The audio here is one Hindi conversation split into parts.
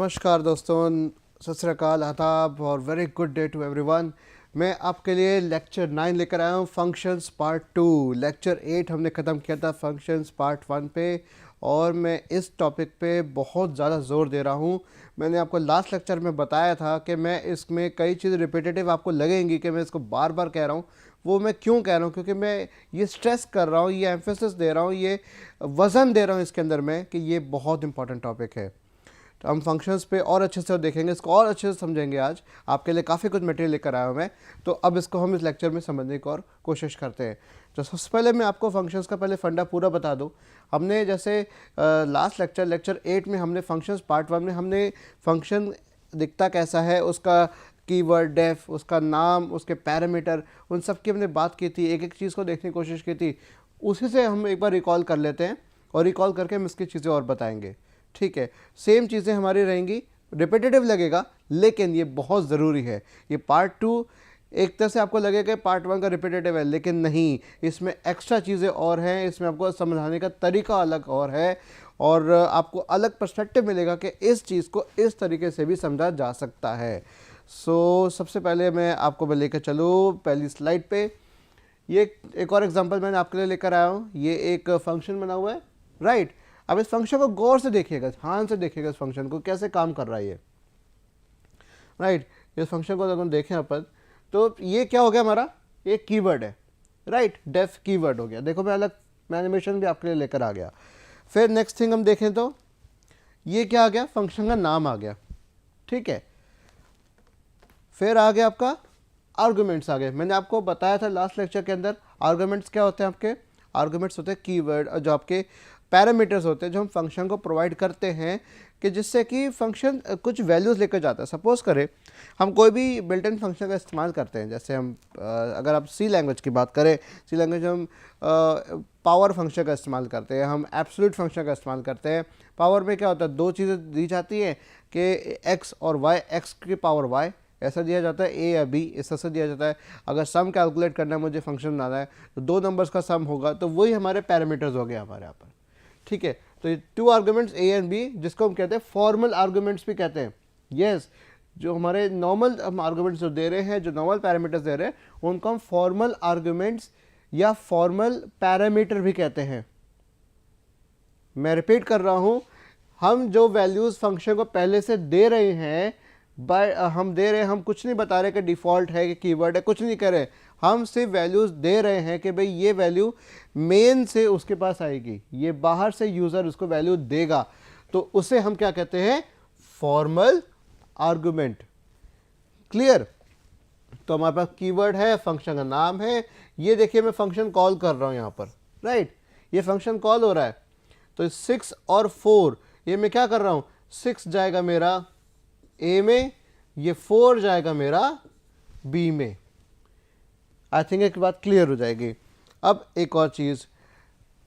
नमस्कार दोस्तों, सत श्री अकाल, आदाब और very good day to everyone. मैं आपके लिए लेक्चर 9 लेकर आया हूँ, फंक्शंस पार्ट 2। लेक्चर 8 हमने ख़त्म किया था फंक्शंस पार्ट 1 पे, और मैं इस टॉपिक पे बहुत ज़्यादा ज़ोर दे रहा हूँ। मैंने आपको लास्ट लेक्चर में बताया था कि मैं इसमें कई चीज़ें रिपीटेटिव आपको लगेंगी कि मैं इसको बार बार कह रहा हूँ। वो मैं क्यों कह रहा हूँ? क्योंकि मैं ये स्ट्रेस कर रहा हूँ, ये एम्फेसिस दे रहा हूँ, ये वज़न दे रहा हूँ इसके अंदर में कि ये बहुत इंपॉर्टेंट टॉपिक है। तो हम फंक्शंस पे और अच्छे से देखेंगे, इसको और अच्छे से समझेंगे। आज आपके लिए काफ़ी कुछ मटेरियल लेकर आया हूँ मैं, तो अब इसको हम इस लेक्चर में समझने की और कोशिश करते हैं। तो सबसे पहले मैं आपको फंक्शंस का पहले फंडा पूरा बता दूँ। हमने जैसे लास्ट लेक्चर 8 में हमने फंक्शंस पार्ट 1 में हमने फंक्शन दिखता कैसा है, उसका कीवर्ड, डेफ, उसका नाम, उसके पैरामीटर, उन सब की हमने बात की थी, एक एक चीज़ को देखने की कोशिश की थी। उसी से हम एक बार रिकॉल कर लेते हैं और रिकॉल करके हम इसकी चीज़ें और बताएंगे। ठीक है, सेम चीज़ें हमारी रहेंगी, रिपीटेटिव लगेगा लेकिन ये बहुत ज़रूरी है। ये पार्ट 2 एक तरह से आपको लगेगा कि पार्ट 1 का रिपीटेटिव है, लेकिन नहीं, इसमें एक्स्ट्रा चीज़ें और हैं, इसमें आपको समझाने का तरीका अलग और है, और आपको अलग पर्सपेक्टिव मिलेगा कि इस चीज़ को इस तरीके से भी समझा जा सकता है। सबसे पहले मैं आपको लेकर चलूँ पहली स्लाइड पे। ये एक और एग्जांपल मैंने आपके लिए लेकर आया हूँ। ये एक फंक्शन बना हुआ है, राइट। अब इस फंक्शन को गौर से देखिएगा, ध्यान से देखिएगा, इस फंक्शन को कैसे काम कर रहा है ये, राइट। इस फंक्शन को अगर हम देखें अपन, तो ये क्या हो गया, हमारा एक कीवर्ड है, राइट। डेफ कीवर्ड हो गया। देखो मैं अलग एनिमेशन भी आपके लिए लेकर आ गया। फिर नेक्स्ट थिंग हम देखें तो ये क्या आ गया, फंक्शन का नाम आ गया, ठीक है। फिर आ गया आपका आर्गुमेंट्स आ गए। मैंने आपको बताया था लास्ट लेक्चर के अंदर, आर्गुमेंट्स क्या होते हैं आपके? आर्गुमेंट्स होते हैं कीवर्ड, जो आपके पैरामीटर्स होते हैं, जो हम फंक्शन को प्रोवाइड करते हैं कि जिससे कि फंक्शन कुछ वैल्यूज़ लेकर जाता है। सपोज करें हम कोई भी बिल्ट इन फंक्शन का इस्तेमाल करते हैं, जैसे हम अगर आप सी लैंग्वेज की बात करें, सी लैंग्वेज हम पावर फंक्शन का इस्तेमाल करते हैं, हम एब्सोल्यूट फंक्शन का इस्तेमाल करते हैं। पावर में क्या होता है, दो चीज़ें दी जाती हैं कि एक्स और वाई, एक्स की पावर वाई ऐसा दिया जाता है, ए या बी इस तरह से दिया जाता है। अगर सम कैलकुलेट करना है, मुझे फंक्शन बनाना है, तो दो नंबर्स का सम होगा, तो वही हमारे पैरामीटर्स हो गए हमारे यहाँ पर, ठीक है। तो ये two arguments A and B, जिसको हम कहते हैं फॉर्मल आर्गुमेंट्स भी कहते हैं। यस, जो हमारे नॉर्मल हम आर्गुमेंट्स जो दे रहे हैं, जो नॉर्मल पैरामीटर्स दे रहे हैं, उनको हम फॉर्मल आर्गुमेंट्स या फॉर्मल पैरामीटर भी कहते हैं। मैं रिपीट कर रहा हूँ, हम जो वैल्यूज़ फंक्शन को पहले से दे रहे हैं, हम दे रहे हैं, हम कुछ नहीं बता रहे कि डिफ़ॉल्ट है कि कीवर्ड है, कुछ नहीं कर रहे, हम सिर्फ वैल्यूज़ दे रहे हैं कि भाई ये वैल्यू मेन से उसके पास आएगी, ये बाहर से यूज़र उसको वैल्यू देगा, तो उसे हम क्या कहते हैं, फॉर्मल आर्गुमेंट। क्लियर? तो हमारे पास कीवर्ड है, फंक्शन का नाम है, ये देखिए मैं फंक्शन कॉल कर रहा हूँ यहाँ पर, राइट। ये फंक्शन कॉल हो रहा है, तो 6 और 4, ये मैं क्या कर रहा हूँ, 6 जाएगा मेरा ए में, ये 4 जाएगा मेरा बी में। आई थिंक एक बात क्लियर हो जाएगी। अब एक और चीज़,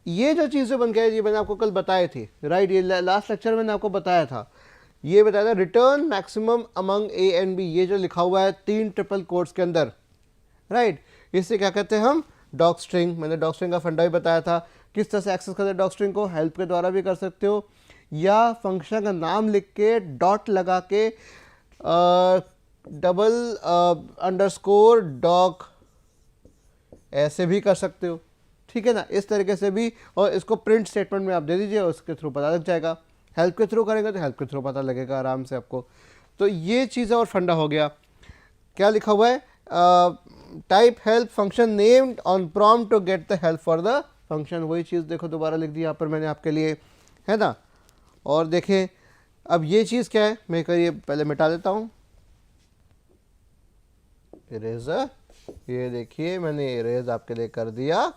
ये जो चीज़ें बन गई, ये मैंने आपको कल बताई थी, राइट। ये लास्ट लेक्चर में मैंने आपको बताया था, ये बताया था return maximum among A and B, ये जो लिखा हुआ है 3 ट्रिपल कोट्स के अंदर, राइट। इसे क्या कहते हैं हम, डॉग स्ट्रिंग। मैंने डॉग स्ट्रिंग का फंडा भी बताया था, किस तरह से एक्सेस करते हैं डॉग स्ट्रिंग को, हेल्प के द्वारा भी कर सकते हो, या फंक्शन का नाम लिख के डॉट लगा के डबल अंडरस्कोर डॉग ऐसे भी कर सकते हो, ठीक है ना, इस तरीके से भी। और इसको प्रिंट स्टेटमेंट में आप दे दीजिए, उसके थ्रू पता लग जाएगा। हेल्प के थ्रू करेंगे तो हेल्प के थ्रू पता लगेगा आराम से आपको। तो ये चीज़ और फंडा हो गया। क्या लिखा हुआ है, type help function named on prompt to get the help for the function. वही चीज़ देखो दोबारा लिख दी यहाँ पर मैंने आपके लिए, है ना। और देखें अब ये चीज़ क्या है, मैं ये पहले मिटा देता हूँ, इरेजर। ये देखिए मैंने इरेज आपके लिए कर दिया,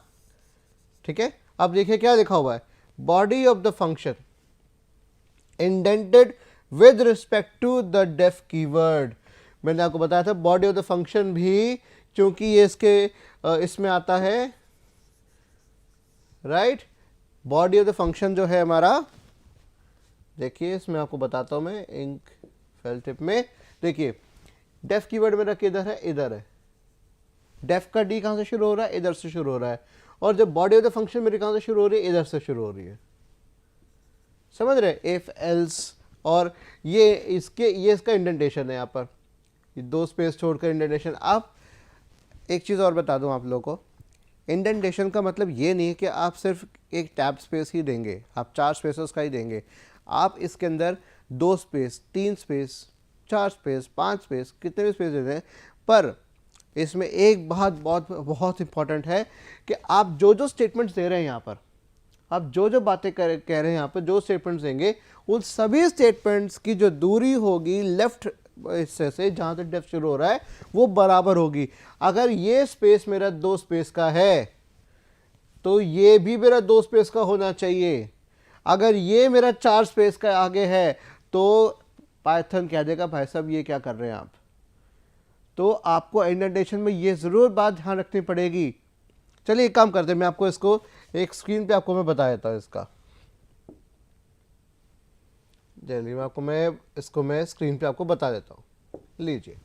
ठीक है। अब देखिए क्या लिखा हुआ है, body of the function indented with respect to the def keyword. मैंने आपको बताया था बॉडी ऑफ द फंक्शन भी, क्योंकि ये इसमें आता है, right. Body of the function जो है हमारा, देखिए इसमें आपको बताता हूं मैं इंक फेल टिप में, देखिए डेफ कीवर्ड मेरा किधर है, इधर है। डेफ का डी कहां से शुरू हो रहा है, इधर से शुरू हो रहा है, और जब बॉडी ऑफ द फंक्शन मेरी कहां से शुरू हो रही है, इधर से शुरू हो रही है। समझ रहे, इफ एल्स और ये इसका इंडेंटेशन है यहाँ पर, ये 2 स्पेस छोड़कर इंडेंटेशन। आप एक चीज़ और बता दूँ आप लोगों को, इंडेंटेशन का मतलब ये नहीं है कि आप सिर्फ एक टैब स्पेस ही देंगे, आप 4 स्पेसेस का ही देंगे। आप इसके अंदर 2 स्पेस, 3 स्पेस, 4 स्पेस, 5 स्पेस, कितने भी स्पेस दे दें। पर इसमें एक बात बहुत इंपॉर्टेंट है कि आप जो स्टेटमेंट्स दे रहे हैं यहाँ पर, आप जो बातें कह रहे हैं यहाँ पर, जो स्टेटमेंट्स देंगे, उन सभी स्टेटमेंट्स की जो दूरी होगी लेफ्ट हिस्से से जहाँ तक डेफ शुरू हो रहा है वो बराबर होगी। अगर ये स्पेस मेरा 2 स्पेस का है तो ये भी मेरा 2 स्पेस का होना चाहिए। अगर ये मेरा 4 स्पेस का आगे है तो पाइथन कह देगा भाई साहब ये क्या कर रहे हैं आप। तो आपको इंडेंटेशन में ये ज़रूर बात ध्यान रखनी पड़ेगी। चलिए एक काम करते हैं, मैं आपको इसको एक स्क्रीन पे आपको मैं बता देता हूँ इसका। चलिए मैं स्क्रीन पे आपको बता देता हूँ। लीजिए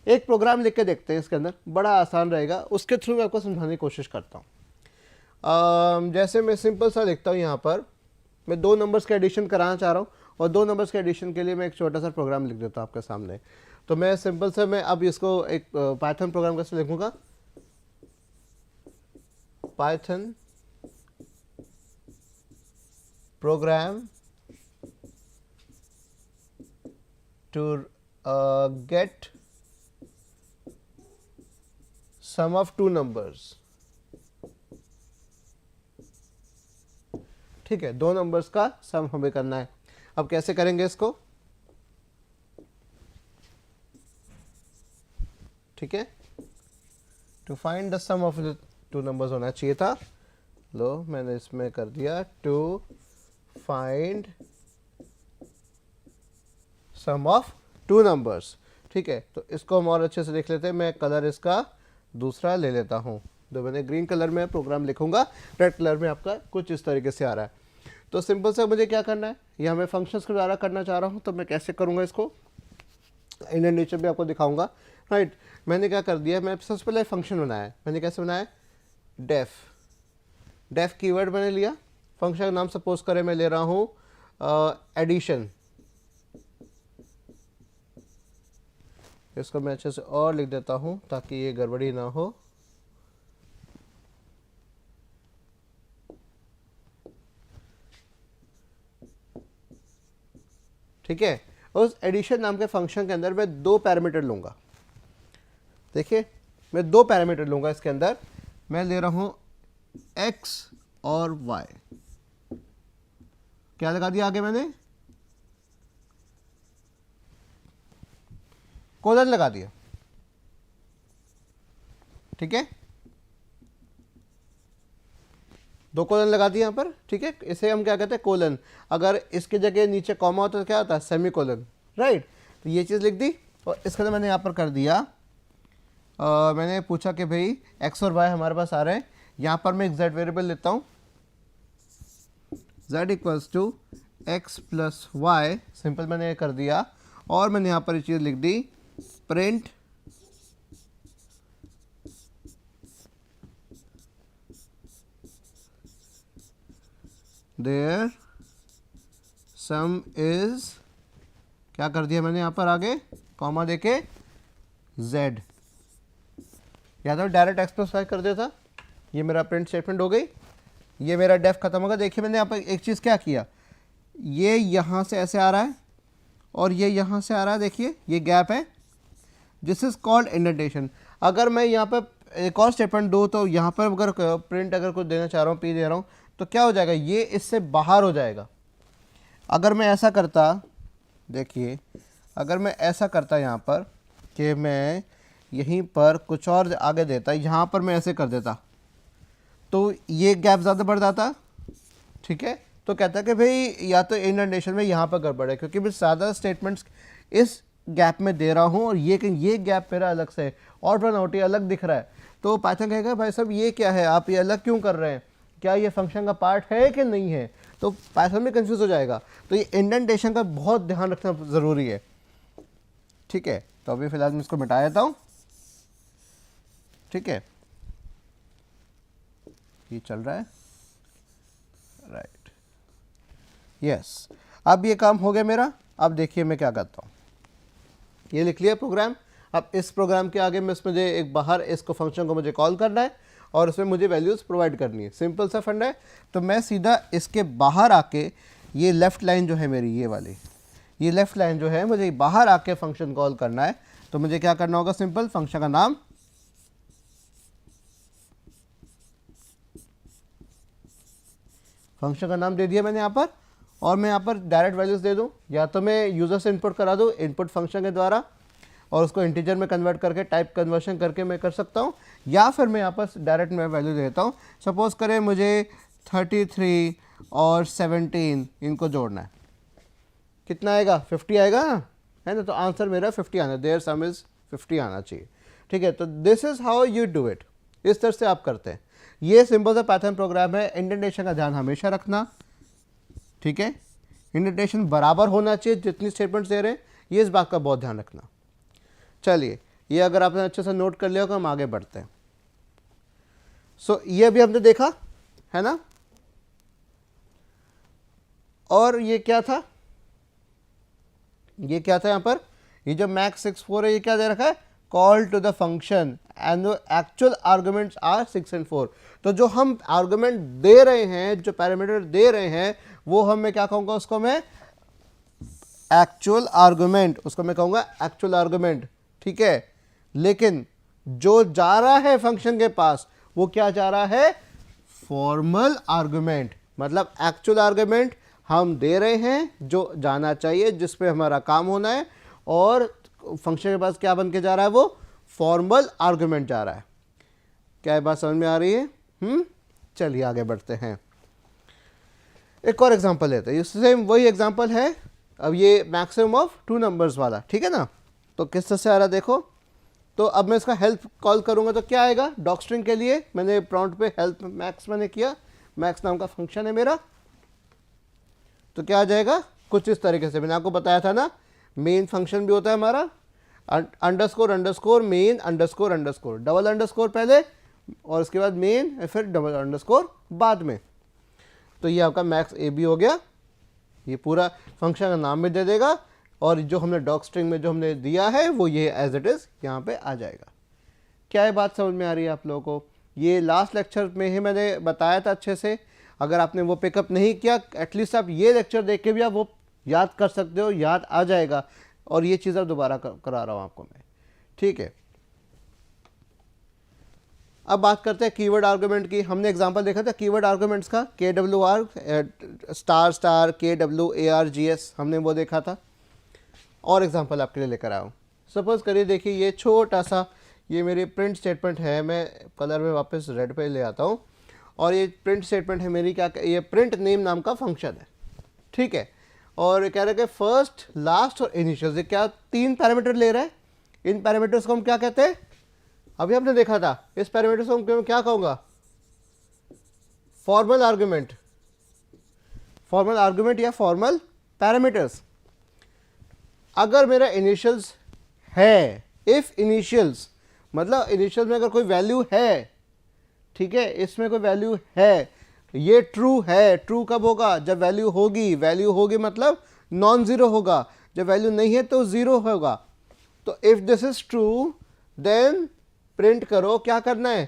एक प्रोग्राम लिख के देखते हैं, इसके अंदर बड़ा आसान रहेगा, उसके थ्रू मैं आपको समझाने की कोशिश करता हूँ। जैसे मैं सिंपल सा लिखता हूँ, यहाँ पर मैं 2 नंबर्स का एडिशन कराना चाह रहा हूँ और 2 नंबर्स के एडिशन के लिए मैं एक छोटा सा प्रोग्राम लिख देता हूँ आपके सामने। तो मैं सिंपल से मैं अब इसको एक पाइथन प्रोग्राम कैसे लिखूँगा, Python programme to get sum of 2 numbers। ठीक है, 2 नंबर्स का सम हमें करना है। अब कैसे करेंगे इसको, ठीक है, to find the sum of the 2 numbers होना चाहिए था। लो मैंने इसमें कर दिया to find sum of 2 numbers. ठीक है, तो इसको हम और अच्छे से देख लेते हैं। मैं कलर इसका दूसरा ले लेता हूँ, तो मैंने ग्रीन कलर में प्रोग्राम लिखूंगा, रेड कलर में आपका कुछ इस तरीके से आ रहा है। तो सिंपल से मुझे क्या करना है, यह मैं फंक्शंस के द्वारा करना चाह रहा हूँ। तो मैं कैसे करूँगा इसको, इंडेंटेशन भी आपको दिखाऊंगा। राइट, मैंने क्या कर दिया, मैं सबसे पहले फंक्शन बनाया। मैंने कैसे बनाया, डेफ कीवर्ड मैंने लिया, फंक्शन का नाम सपोज करें मैं ले रहा हूँ एडिशन। इसको मैं अच्छे से और लिख देता हूं ताकि ये गड़बड़ी ना हो। ठीक है, उस एडिशन नाम के फंक्शन के अंदर मैं 2 पैरामीटर लूंगा। देखिए मैं 2 पैरामीटर लूंगा, इसके अंदर मैं ले रहा हूं x और y। क्या लगा दिया आगे मैंने, कोलन लगा दिया। ठीक है, 2 कोलन लगा दिया यहाँ पर। ठीक है, इसे हम क्या कहते हैं, कोलन। अगर इसकी जगह नीचे कॉमा होता तो क्या होता है, सेमी कोलन। राइट, तो ये चीज़ लिख दी और इसके अंदर मैंने यहाँ पर कर दिया, मैंने पूछा कि भाई x और y हमारे पास आ रहे हैं। यहाँ पर मैं एक z वेरिएबल लेता हूँ, z equals to X plus Y. Simple मैंने ये कर दिया और मैंने यहाँ पर ये चीज़ लिख दी, प्रिंट देयर सम इज, क्या कर दिया मैंने यहाँ पर आगे कॉमा देके z, या तो डायरेक्ट एक्स प्लस वाई कर दिया था। ये मेरा प्रिंट स्टेटमेंट हो गई, ये मेरा डेफ खत्म होगा। देखिए मैंने यहाँ पर एक चीज़ क्या किया, ये यहाँ से ऐसे आ रहा है और ये यहाँ से आ रहा है, देखिए ये गैप है, दिस इज कॉल्ड इंडेंटेशन। अगर मैं यहाँ पर एक और स्टेटमेंट दूँ तो यहाँ पर अगर प्रिंट अगर कुछ देना चाह रहा हूँ, पी दे रहा हूँ, तो क्या हो जाएगा, ये इससे बाहर हो जाएगा। अगर मैं ऐसा करता, देखिए अगर मैं ऐसा करता यहाँ पर कि मैं यहीं पर कुछ और आगे देता, यहाँ पर मैं ऐसे कर देता तो ये गैप ज़्यादा बढ़ जाता। ठीक है, तो कहता है कि भाई या तो इंडेंटेशन में यहाँ पर गड़बड़ है, क्योंकि मैं ज़्यादा स्टेटमेंट्स इस गैप में दे रहा हूँ और ये गैप मेरा अलग से है, ऑड वन आउट ये अलग दिख रहा है। तो पाइथन कहेगा भाई साहब ये क्या है, आप ये अलग क्यों कर रहे हैं, क्या ये फंक्शन का पार्ट है कि नहीं है। तो पाइथन में कंफ्यूज हो जाएगा। तो ये इंडेंटेशन का बहुत ध्यान रखना ज़रूरी है। ठीक है, तो अभी फ़िलहाल मैं इसको मिटा देता हूँ। ठीक है, ये चल रहा है, राइट, यस। अब ये काम हो गया मेरा। अब देखिए मैं क्या करता हूँ, ये लिख लिया प्रोग्राम। अब इस प्रोग्राम के आगे में मुझे एक बाहर इसको फंक्शन को मुझे कॉल करना है और उसमें मुझे वैल्यूज़ प्रोवाइड करनी है। सिंपल सा फंडा है। तो मैं सीधा इसके बाहर आके ये लेफ़्ट लाइन जो है मेरी, ये वाली, ये लेफ़्ट लाइन जो है, मुझे बाहर आके फंक्शन कॉल करना है। तो मुझे क्या करना होगा, सिंपल फंक्शन का नाम दे दिया मैंने यहाँ पर, और मैं यहाँ पर डायरेक्ट वैल्यूज़ दे दूँ, या तो मैं यूज़र से इनपुट करा दूँ इनपुट फंक्शन के द्वारा और उसको इंटीजर में कन्वर्ट करके टाइप कन्वर्शन करके मैं कर सकता हूँ, या फिर मैं यहाँ पर डायरेक्ट मैं वैल्यू देता हूँ। सपोज़ करें मुझे 33 और 17 इनको जोड़ना है, कितना आएगा, 50 आएगा ना, है ना। तो आंसर मेरा 50 आना, देयर सम इज़ 50 आना चाहिए। ठीक है, तो this is how you do it, इस तरह से आप करते हैं। ये सिंपल सा पाइथन प्रोग्राम है। इंडेंटेशन का ध्यान हमेशा रखना, ठीक है, इंडेंटेशन बराबर होना चाहिए जितनी स्टेटमेंट्स दे रहे हैं, ये इस बात का बहुत ध्यान रखना। चलिए, ये अगर आपने अच्छे से नोट कर लिया होगा, हम आगे बढ़ते हैं। सो ये अभी हमने देखा है ना, और ये क्या था, ये क्या था यहाँ पर, ये जो मैक्स 64 है, ये क्या दे रखा है, call to the function and the actual arguments are 6 और 4। तो जो हम आर्गुमेंट दे रहे हैं, जो पैरामीटर दे रहे हैं, वो हम, मैं क्या कहूँगा उसको, मैं एक्चुअल आर्गुमेंट, उसको मैं कहूँगा एक्चुअल आर्गुमेंट। ठीक है, लेकिन जो जा रहा है फंक्शन के पास, वो क्या जा रहा है, फॉर्मल आर्गुमेंट। मतलब एक्चुअल आर्गुमेंट हम दे रहे हैं जो जाना चाहिए, जिस पे हमारा काम होना है, और फंक्शन के पास क्या बन के जा रहा है, वो फॉर्मल आर्गुमेंट जा रहा है। क्या ये बात समझ में आ रही है? चलिए आगे बढ़ते हैं। एक और एग्जांपल लेते हैं, सेम वही एग्जांपल है, अब ये मैक्सिमम ऑफ 2 नंबर्स वाला, ठीक है ना। तो किस तरह से आ रहा देखो। तो अब मैं इसका हेल्प कॉल करूंगा तो क्या आएगा, डॉक्स्ट्रिंग के लिए मैंने प्रॉम्प्ट पे हेल्प मैक्स मैंने किया, मैक्स नाम का फंक्शन है मेरा। तो क्या आ जाएगा, कुछ इस तरीके से मैंने आपको बताया था ना, मेन फंक्शन भी होता है हमारा, underscore underscore main underscore underscore, double underscore पहले और उसके बाद मेन, फिर डबल अंडरस्कोर बाद में। तो ये आपका मैक्स ए बी हो गया, ये पूरा फंक्शन का नाम भी दे देगा, और जो हमने डॉक स्ट्रिंग में जो हमने दिया है वो ये एज इट इज़ यहाँ पे आ जाएगा। क्या ये बात समझ में आ रही है आप लोगों को? ये लास्ट लेक्चर में ही मैंने बताया था अच्छे से, अगर आपने वो पिकअप नहीं किया, एटलीस्ट आप ये लेक्चर देख के भी आप वो याद कर सकते हो, याद आ जाएगा। और ये चीज़ अब दोबारा करा रहा हूँ आपको मैं, ठीक है। अब बात करते हैं कीवर्ड आर्गुमेंट की। हमने एग्जांपल देखा था कीवर्ड आर्गुमेंट्स का, KWR स्टार स्टार KWARGS, हमने वो देखा था। और एग्जांपल आपके लिए लेकर आया हूँ। सपोज करिए, देखिए ये छोटा सा, ये मेरी प्रिंट स्टेटमेंट है, मैं कलर में वापस रेड पे ले आता हूँ, और ये प्रिंट स्टेटमेंट है मेरी, क्या, ये प्रिंट नेम नाम का फंक्शन है, ठीक है। और कह रहे हैं कि फर्स्ट, लास्ट और इनिशियल, ये क्या 3 पैरामीटर ले रहा है। इन पैरामीटर्स को हम क्या कहते हैं, अभी हमने देखा था, इस पैरामीटर्स को मैं क्या कहूँगा, फॉर्मल आर्गुमेंट, फॉर्मल आर्गुमेंट या फॉर्मल पैरामीटर्स। अगर मेरा इनिशियल्स है, इफ इनिशियल्स मतलब इनिशियल्स में अगर कोई वैल्यू है, ठीक है, इसमें कोई वैल्यू है, ये ट्रू है। ट्रू कब होगा, जब वैल्यू होगी, वैल्यू होगी मतलब नॉन ज़ीरो होगा, जब वैल्यू नहीं है तो ज़ीरो होगा। तो if this is true then print करो, क्या करना है,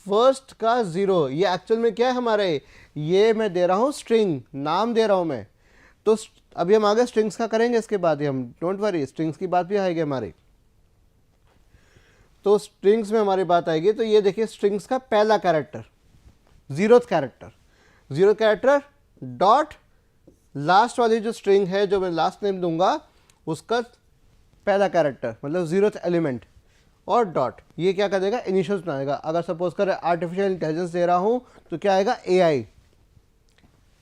फर्स्ट का ज़ीरो। ये एक्चुअल में क्या है हमारे, ये मैं दे रहा हूँ स्ट्रिंग, नाम दे रहा हूँ मैं। तो अभी हम आगे स्ट्रिंग्स का करेंगे, इसके बाद ही हम, डोंट वरी, स्ट्रिंग्स की बात भी आएगी हमारी। तो स्ट्रिंग्स में हमारी बात आएगी। तो ये देखिए स्ट्रिंग्स का पहला character, zeroth character dot last वाली जो स्ट्रिंग है, जो मैं लास्ट नेम दूंगा, उसका पहला कैरेक्टर मतलब ज़ीरोथ एलिमेंट, और डॉट, ये क्या कर देगा, इनिशियल्स बनाएगा। अगर सपोज करें आर्टिफिशियल इंटेलिजेंस दे रहा हूँ तो क्या आएगा, AI।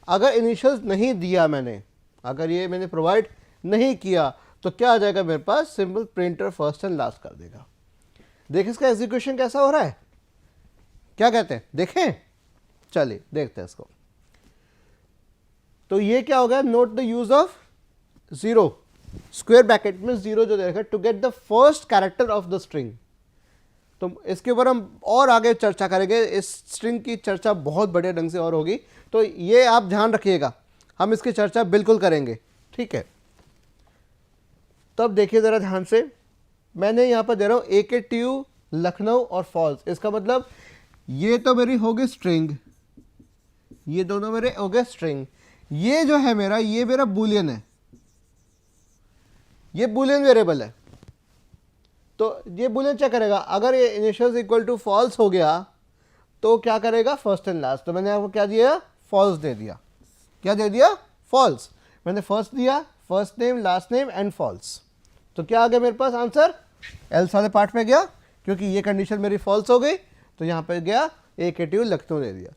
अगर इनिशियल्स नहीं दिया मैंने, अगर ये मैंने प्रोवाइड नहीं किया, तो क्या आ जाएगा मेरे पास, simple printer first and last कर देगा। देखिए इसका एग्जीक्यूशन कैसा हो रहा है, क्या कहते हैं, देखें, चलिए देखते हैं इसको। तो ये क्या हो गया, note the use of zero, square bracket में जीरो जो देखा, to get the first character of the string. तो इसके ऊपर हम और आगे चर्चा करेंगे, इस स्ट्रिंग की चर्चा बहुत बढ़िया ढंग से और होगी। तो ये आप ध्यान रखिएगा, हम इसकी चर्चा बिल्कुल करेंगे, ठीक है। तो अब देखिए ज़रा ध्यान से, मैंने यहाँ पर दे रहा हूँ AKTU लखनऊ और फॉल्स। इसका मतलब ये तो मेरी होगी स्ट्रिंग, ये दोनों मेरे हो गए स्ट्रिंग। ये जो है मेरा, ये मेरा बूलियन है, ये बूलियन वेरिएबल है। तो ये बूलियन क्या करेगा, अगर ये इनिशियल्स इक्वल टू फॉल्स हो गया तो क्या करेगा, फर्स्ट एंड लास्ट। तो मैंने आपको क्या दिया, फॉल्स दे दिया। क्या दे दिया, फॉल्स। मैंने फर्स्ट दिया, first name, last name and false. तो क्या आ गया मेरे पास आंसर, एल्स वाले पार्ट में गया, क्योंकि ये कंडीशन मेरी फॉल्स हो गई तो यहाँ पे गया AKTU लखनऊ दे दिया।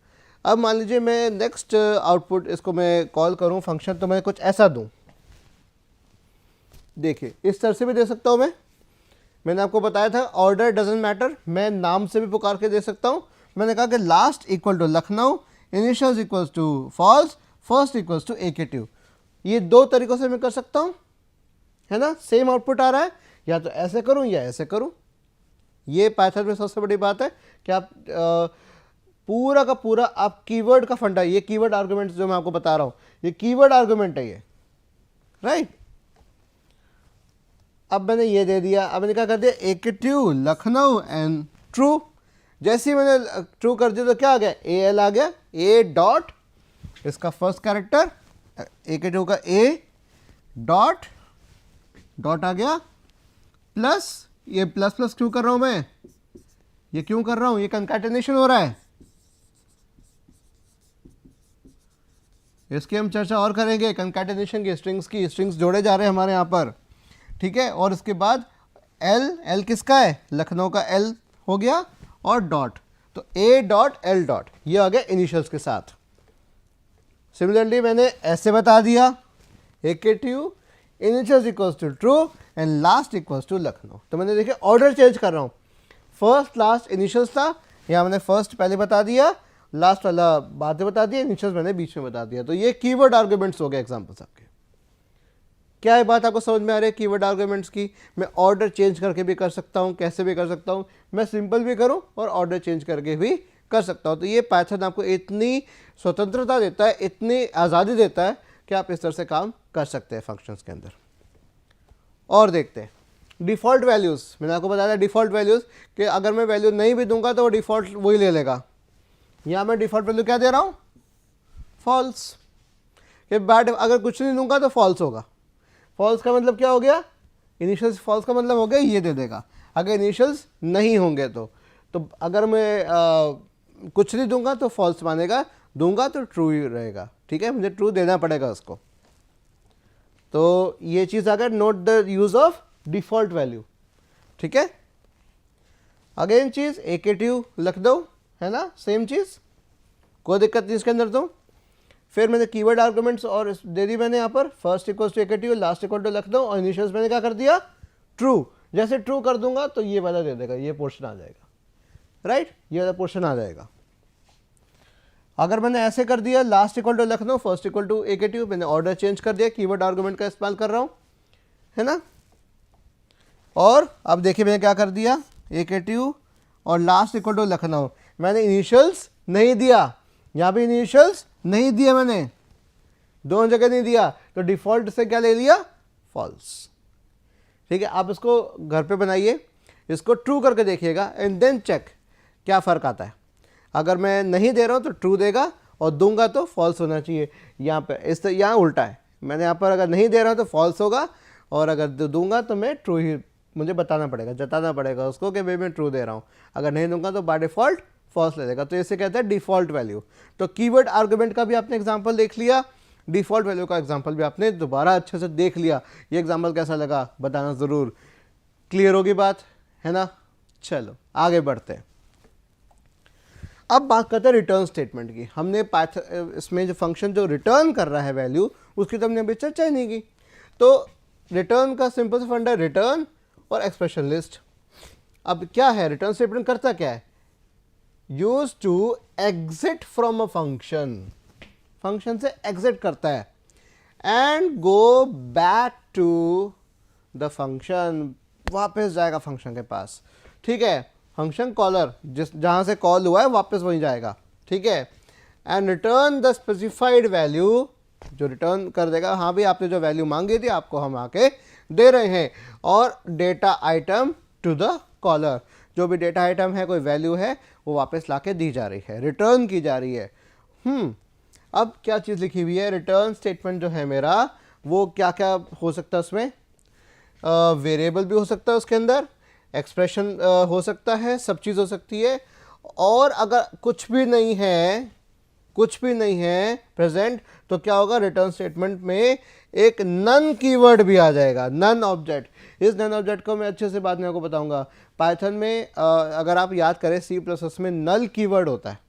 अब मान लीजिए मैं नेक्स्ट आउटपुट इसको मैं कॉल करूँ फंक्शन, तो मैं कुछ ऐसा दूँ, देखिए इस तरह से भी दे सकता हूँ मैंने आपको बताया था ऑर्डर डजेंट मैटर, मैं नाम से भी पुकार के दे सकता हूँ। मैंने कहा कि last equal to Lucknow, initials equals to false, first equals to AKTU। ये दो तरीक़ों से मैं कर सकता हूँ, है ना, सेम आउटपुट आ रहा है, या तो ऐसे करूँ या ऐसे करूँ। ये पाइथन में सबसे बड़ी बात है कि आप पूरा का पूरा आप कीवर्ड का फंडा, ये कीवर्ड आर्गुमेंट जो मैं आपको बता रहा हूँ, ये कीवर्ड आर्गुमेंट है ये, राइट। अब मैंने ये दे दिया, अब मैंने क्या कर दिया, AKTU लखनऊ एंड ट्रू। जैसे ही मैंने ट्रू कर दिया तो क्या आ गया, AL आ गया, A डॉट, इसका फर्स्ट कैरेक्टर AKTU का A डॉट, डॉट आ गया, प्लस, ये प्लस प्लस क्यों कर रहा हूं मैं, ये क्यों कर रहा हूं, ये कंकैटिनेशन हो रहा है, इसकी हम चर्चा और करेंगे, कंकैटिनेशन की, स्ट्रिंग्स जोड़े जा रहे हैं हमारे यहाँ पर, ठीक है। और इसके बाद L किसका है, लखनऊ का L हो गया, और डॉट, तो A डॉट L डॉट, ये आ गया इनिशियल्स के साथ। सिमिलरली मैंने ऐसे बता दिया, AKTU initials equals to true and last equals to Lucknow. तो मैंने देखिए ऑर्डर चेंज कर रहा हूँ, फर्स्ट लास्ट इनिशियल्स था, यहाँ मैंने फर्स्ट पहले बता दिया, लास्ट वाला बाद में बता दिया, इनिशियल्स मैंने बीच में बता दिया। तो ये कीवर्ड आर्गुमेंट्स हो गए एग्जाम्पल्स आपके। क्या ये बात आपको समझ में आ रही है कीवर्ड आर्गुमेंट्स की? मैं ऑर्डर चेंज करके भी कर सकता हूँ, कैसे भी कर सकता हूँ, मैं सिंपल भी करूँ और ऑर्डर चेंज करके भी कर सकता हूँ। तो ये पाइथन आपको इतनी स्वतंत्रता देता है, इतनी आज़ादी देता है कि आप इस तरह से काम कर सकते हैं फंक्शंस के अंदर। और देखते हैं डिफ़ॉल्ट वैल्यूज़। मैंने आपको बताया था डिफ़ॉल्ट वैल्यूज़ कि अगर मैं वैल्यू नहीं भी दूंगा तो वो डिफ़ॉल्ट वही ले लेगा। यहाँ मैं डिफ़ॉल्ट वैल्यू क्या दे रहा हूँ, फॉल्स। कि बैड, अगर कुछ नहीं दूंगा तो फॉल्स होगा। फॉल्स का मतलब क्या हो गया, इनिशियल्स, फॉल्स का मतलब हो गया ये दे देगा। अगर इनिशियल्स नहीं होंगे तो अगर मैं कुछ नहीं दूंगा तो फॉल्स मानेगा, दूंगा तो ट्रू ही रहेगा, ठीक है, मुझे ट्रू देना पड़ेगा उसको। तो ये चीज़ अगर note the use of default value, ठीक है। अगेन चीज़ AKTU लखनऊ है ना, सेम चीज़, कोई दिक्कत नहीं इसके अंदर। तो फिर मैंने कीवर्ड आर्गुमेंट्स और दे दी मैंने यहाँ पर, first equals to AKTU, last equal to Lucknow, और इनिशियल्स मैंने क्या कर दिया, ट्रू। जैसे ट्रू कर दूंगा तो ये वाला दे देगा, ये पोर्शन आ जाएगा, राइट, ये वाला पोर्शन आ जाएगा। अगर मैंने ऐसे कर दिया, last equal to Lucknow, first equal to AKTU, मैंने ऑर्डर चेंज कर दिया, कीवर्ड आर्गुमेंट का इस्तेमाल कर रहा हूँ, है ना। और अब देखिए मैंने क्या कर दिया, AKTU और लास्ट इक्वल टू लखनऊ, मैंने इनिशियल्स नहीं दिया, यहाँ पे इनिशियल्स नहीं दिया, मैंने दोनों जगह नहीं दिया, तो डिफ़ॉल्ट से क्या ले लिया, फॉल्स, ठीक है। आप इसको घर पे बनाइए, इसको ट्रू करके देखिएगा एंड देन चेक क्या फ़र्क आता है। अगर मैं नहीं दे रहा हूँ तो ट्रू देगा और दूंगा तो फॉल्स होना चाहिए। यहाँ पे इस यहाँ उल्टा है, मैंने यहाँ पर अगर नहीं दे रहा हूँ तो फॉल्स होगा, और अगर दूंगा तो मैं ट्रू ही, मुझे बताना पड़ेगा, जताना पड़ेगा उसको कि भाई मैं ट्रू दे रहा हूँ। अगर नहीं दूंगा तो बाय डिफ़ॉल्ट फॉल्स ले देगा। तो इसे कहते हैं डिफ़ॉल्ट वैल्यू। तो कीवर्ड आर्गुमेंट का भी आपने एग्जांपल देख लिया, डिफ़ॉल्ट वैल्यू का एग्जांपल भी आपने दोबारा अच्छे से देख लिया। ये एग्जांपल कैसा लगा बताना ज़रूर। क्लियर होगी बात, है ना। चलो आगे बढ़ते हैं। अब बात करते हैं रिटर्न स्टेटमेंट की। हमने पाइथन इसमें जो फंक्शन जो रिटर्न कर रहा है वैल्यू, उसकी तो हमने अभी चर्चा ही नहीं की। तो रिटर्न का सिंपल से फंडा रिटर्न और एक्सप्रेशन लिस्ट। अब क्या है रिटर्न स्टेटमेंट, करता क्या है, use to exit from a function, function से एग्जिट करता है, and go back to the function, वापस जाएगा फंक्शन के पास, ठीक है। फंक्शन कॉलर जिस जहाँ से कॉल हुआ है वापस वहीं जाएगा, ठीक है। And return the specified value, जो रिटर्न कर देगा, हाँ भाई आपने जो वैल्यू मांगी थी आपको हम आके दे रहे हैं, और data item to the caller, जो भी डेटा आइटम है, कोई वैल्यू है, वो वापस लाके दी जा रही है, रिटर्न की जा रही है। अब क्या चीज़ लिखी हुई है, रिटर्न स्टेटमेंट जो है मेरा, वो क्या क्या हो सकता है उसमें, वेरिएबल भी हो सकता है उसके अंदर, एक्सप्रेशन हो सकता है, सब चीज़ हो सकती है। और अगर कुछ भी नहीं है प्रेजेंट, तो क्या होगा, रिटर्न स्टेटमेंट में एक नन कीवर्ड भी आ जाएगा, नन ऑब्जेक्ट। इस नन ऑब्जेक्ट को मैं अच्छे से बाद में आपको बताऊंगा। पाइथन में अगर आप याद करें, सी प्लस प्लस में नल कीवर्ड होता है।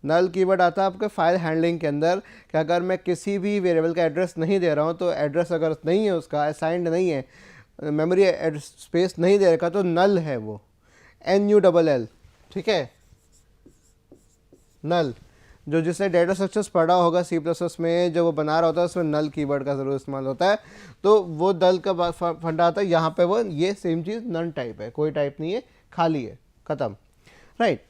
नल कीवर्ड आता है आपके फाइल हैंडलिंग के अंदर, कि अगर मैं किसी भी वेरिएबल का एड्रेस नहीं दे रहा हूँ, तो एड्रेस अगर नहीं है उसका, असाइंड नहीं है, मेमोरी स्पेस नहीं दे रखा, तो नल है वो, NULL, ठीक है, नल। जो जिसने डेटा स्ट्रक्चर्स पढ़ा होगा सी प्लस प्लस में, जो वो बना रहा होता है, उसमें नल कीवर्ड का ज़रूर इस्तेमाल होता है। तो वो नल का फंडा आता है। यहाँ पे वो ये सेम चीज़ नन टाइप है, कोई टाइप नहीं है, खाली है, ख़त्म, राइट।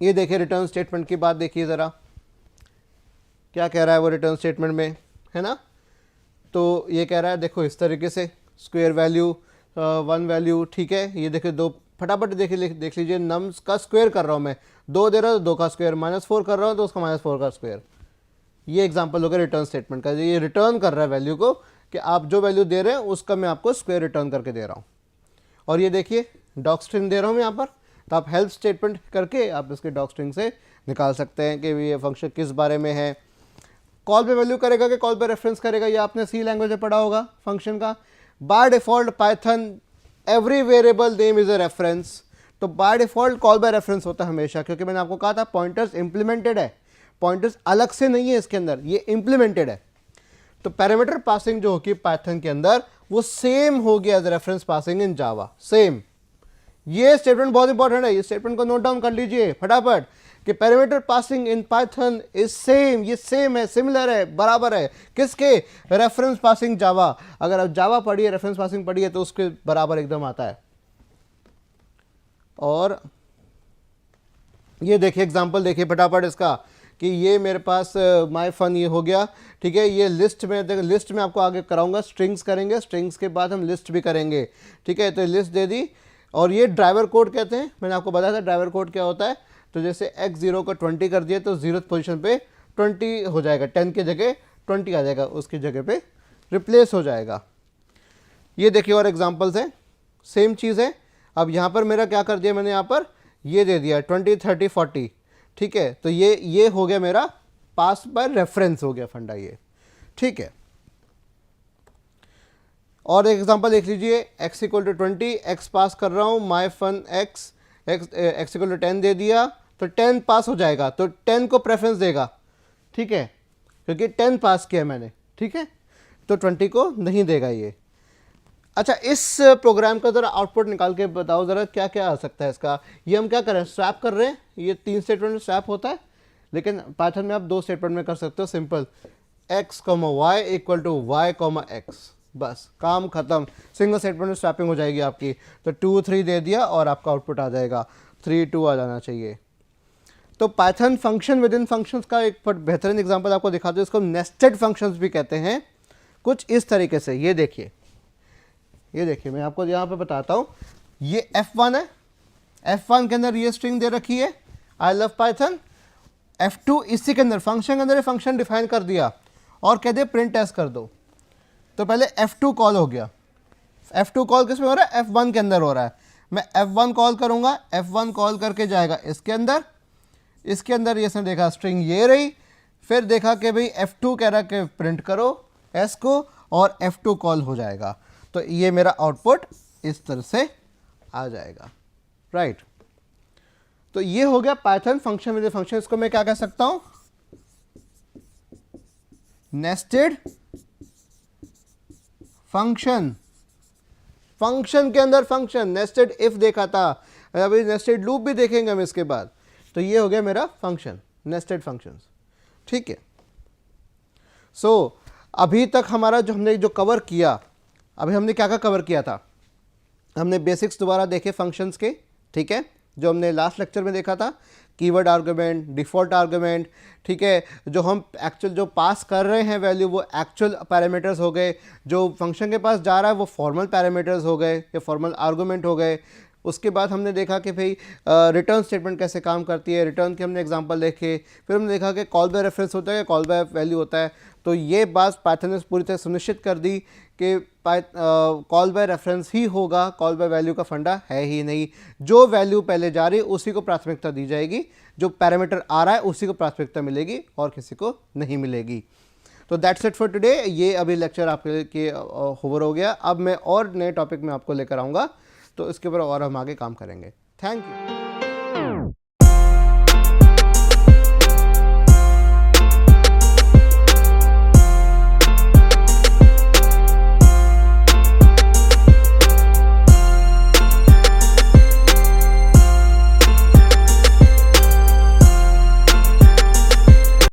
ये देखिए रिटर्न स्टेटमेंट की बात देखिए ज़रा, क्या कह रहा है वो रिटर्न स्टेटमेंट में, है ना। तो ये कह रहा है, देखो इस तरीके से, स्क्वायर वैल्यू, 1 वैल्यू, ठीक है। ये देखिए दो, फटाफट देख लीजिए, नम्स का स्क्वायर कर रहा हूँ मैं, 2 दे रहा हूँ तो 2 का स्क्वायर, -4 कर रहा हूँ तो उसका -4 का स्क्वायर। ये एग्जांपल होगा रिटर्न स्टेटमेंट का। ये रिटर्न कर रहा है वैल्यू को, कि आप जो वैल्यू दे रहे हैं उसका मैं आपको स्क्वायर रिटर्न करके दे रहा हूँ। और ये देखिए डॉक स्ट्रिंग दे रहा हूँ यहाँ पर, तो आप हेल्प स्टेटमेंट करके आप इसके डॉक स्ट्रिंग से निकाल सकते हैं कि ये फंक्शन किस बारे में है। कॉल पे वैल्यू करेगा कि कॉल पे रेफरेंस करेगा, ये आपने सी लैंग्वेज में पढ़ा होगा फंक्शन का। By default Python every variable name is a reference, तो by default call by reference होता है हमेशा, क्योंकि मैंने आपको कहा था पॉइंटर्स इंप्लीमेंटेड है, पॉइंटर्स अलग से नहीं है इसके अंदर, ये इंप्लीमेंटेड है। तो पैरामीटर पासिंग जो होगी पाइथन के अंदर, वो सेम होगी as reference passing in Java, same. ये स्टेटमेंट बहुत इंपॉर्टेंट है, ये स्टेटमेंट को नोट डाउन कर लीजिए फटाफट, कि parameter passing in Python is same, ये सेम है, सिमिलर है, बराबर है किसके, रेफरेंस पासिंग जावा। अगर आप जावा पढ़िए, रेफरेंस पासिंग पढ़िए, तो उसके बराबर एकदम आता है। और ये देखिए एग्जांपल देखिए फटाफट इसका, कि ये मेरे पास माय फन ये हो गया, ठीक है। ये लिस्ट में, देखो लिस्ट में आपको आगे कराऊंगा, स्ट्रिंग्स करेंगे, स्ट्रिंग्स के बाद हम लिस्ट भी करेंगे, ठीक है। तो लिस्ट दे दी, और ये ड्राइवर कोड कहते हैं, मैंने आपको बताया था ड्राइवर कोड क्या होता है। तो जैसे x0 को 20 कर दिए, तो 0th पोजीशन पे 20 हो जाएगा, 10 की जगह 20 आ जाएगा, उसकी जगह पे रिप्लेस हो जाएगा। ये देखिए और एग्जांपल्स हैं, सेम चीज़ है। अब यहाँ पर मेरा क्या कर दिया मैंने, यहाँ पर ये दे दिया 20, 30, 40, ठीक है। तो ये हो गया मेरा पास बाय रेफरेंस हो गया फंडा ये, ठीक है। और एक एग्जांपल देख लीजिए, x इक्वल टू 20, x पास कर रहा हूँ, माई फन x इक्वल टू 10 दे दिया, तो 10 पास हो जाएगा, तो 10 को प्रेफरेंस देगा, ठीक है, क्योंकि 10 पास किया मैंने, ठीक है। तो 20 को नहीं देगा ये। अच्छा, इस प्रोग्राम का ज़रा आउटपुट निकाल के बताओ ज़रा, क्या क्या आ सकता है इसका। ये हम क्या कर रहे हैं, स्वैप कर रहे हैं, ये 3 स्टेटमेंट में स्वैप होता है, लेकिन पाइथन में आप 2 स्टेटमेंट में कर सकते हो, simple, x, y equal to y, x, बस काम खत्म, सिंगल स्टेटमेंट में स्वैपिंग हो जाएगी आपकी। तो 2, 3 दे दिया और आपका आउटपुट आ जाएगा, 3, 2 आ जाना चाहिए। तो Python function with in functions का एक बेहतरीन एग्जांपल आपको दिखा दो, इसको नेस्टेड फंक्शंस भी कहते हैं, कुछ इस तरीके से। ये देखिए मैं आपको यहाँ पे बताता हूँ, ये F1 है, F1 के अंदर ये स्ट्रिंग दे रखी है, आई लव पाइथन। F2 इसी के अंदर फंक्शन के अंदर फंक्शन डिफाइन कर दिया और कह दिया प्रिंट एस कर दो। तो पहले F2 कॉल हो गया, F2 कॉल किस में हो रहा है, F1 के अंदर हो रहा है। मैं F1 कॉल करूँगा, F1 कॉल करके जाएगा इसके अंदर, इसके अंदर ये इसने देखा स्ट्रिंग ये रही, फिर देखा कि भाई F2 कह रहा है कि प्रिंट करो S को, और F2 कॉल हो जाएगा। तो ये मेरा आउटपुट इस तरह से आ जाएगा, राइट। तो ये हो गया पाइथन फंक्शन विद फंक्शन। इसको मैं क्या कह सकता हूं, नेस्टेड फंक्शन। फंक्शन के अंदर फंक्शन, नेस्टेड इफ देखा था, अभी नेस्टेड लूप भी देखेंगे हम इसके बाद। तो ये हो गया मेरा फंक्शन, नेस्टेड फंक्शंस, ठीक है। सो अभी तक हमारा जो हमने जो कवर किया, अभी हमने क्या क्या कवर किया था, हमने बेसिक्स दोबारा देखे फंक्शंस के, ठीक है, जो हमने लास्ट लेक्चर में देखा था कीवर्ड आर्गुमेंट, डिफ़ॉल्ट आर्गुमेंट, ठीक है। जो हम एक्चुअल जो पास कर रहे हैं वैल्यू वो एक्चुअल पैरामीटर्स हो गए, जो फंक्शन के पास जा रहा है वो फॉर्मल पैरामीटर्स हो गए या फॉर्मल आर्गुमेंट हो गए। उसके बाद हमने देखा कि भाई रिटर्न स्टेटमेंट कैसे काम करती है, रिटर्न के हमने एग्जांपल देखे। फिर हमने देखा कि कॉल बाय रेफरेंस होता है या कॉल बाय वैल्यू होता है। तो ये बात पाइथन ने पूरी तरह सुनिश्चित कर दी कि कॉल बाय रेफरेंस ही होगा, कॉल बाय वैल्यू का फंडा है ही नहीं। जो वैल्यू पहले जा रही है उसी को प्राथमिकता दी जाएगी, जो पैरामीटर आ रहा है उसी को प्राथमिकता मिलेगी और किसी को नहीं मिलेगी। तो दैट्स इट फॉर टुडे। ये अभी लेक्चर आपके ओवर हो गया। अब मैं और नए टॉपिक में आपको लेकर आऊँगा, तो इसके ऊपर और हम आगे काम करेंगे। Thank you.